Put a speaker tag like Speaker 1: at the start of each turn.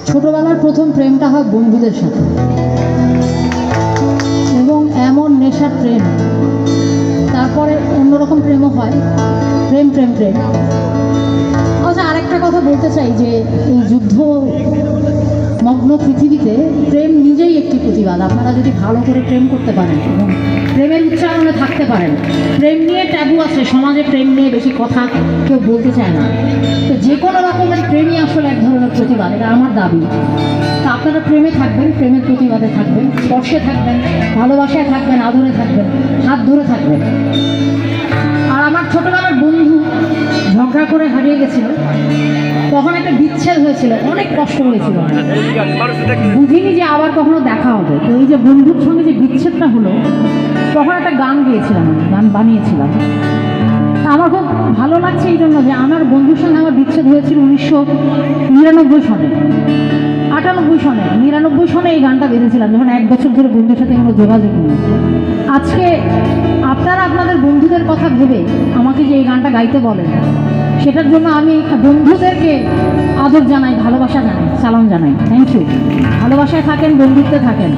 Speaker 1: ছোটবেলার প্রথম প্রেমটা হয় বন্ধুদের সাথে, এবং এমন নেশার প্রেম, তারপরে অন্যরকম প্রেমও হয়। প্রেম প্রেম প্রেম। আচ্ছা, আরেকটা কথা বলতে চাই যে এই যুদ্ধ মগ্ন পৃথিবীতে প্রেম নিজেই একটি প্রতিবাদ। আপনারা যদি ভালো করে প্রেম করতে পারেন এবং প্রেমের উচ্চারণে থাকতে পারেন, প্রেম নিয়ে ট্যাবু আছে সমাজে, প্রেম নিয়ে বেশি কথা কেউ বলতে চায় না, তো যে কোনো রকমের প্রেমই আসলে এক ধরনের প্রতিবাদ, এটা আমার দাবি। তা আপনারা প্রেমে থাকবেন, প্রেমের প্রতিবাদে থাকবেন, স্পর্শে থাকবেন, ভালোবাসায় থাকবেন, আদরে থাকবেন, হাত ধরে থাকবেন। আর আমার ছোটবেলার বন্ধু ঝগড়া করে হারিয়ে গেছিল, তখন একটা বিচ্ছেদ হয়েছিল, অনেক কষ্ট হয়েছিল, বুঝিনি যে আবার কখনো দেখা হবে। তো এই যে বন্ধুর সঙ্গে যে বিচ্ছেদটা হলো, তখন একটা গান গেয়েছিলাম, গান বানিয়েছিলাম। আমার খুব ভালো লাগছে এই জন্য যে আমার বন্ধুর সঙ্গে আমার বিচ্ছেদ হয়েছিল 1999 সনে, 98 সনে, 99 সনে এই গানটা বেঁধেছিলাম, যখন 1 বছর ধরে বন্ধুর সাথে কোনো যোগাযোগ নেই। আজকে আপনারা আপনাদের বন্ধুদের কথা ভেবে আমাকে যে এই গানটা গাইতে বলেন, সেটার জন্য আমি বন্ধুদেরকে আদর জানাই, ভালোবাসা জানাই, সালাম জানাই। Thank you. ভালোবাসায় থাকেন, বন্ধুত্বে থাকেন।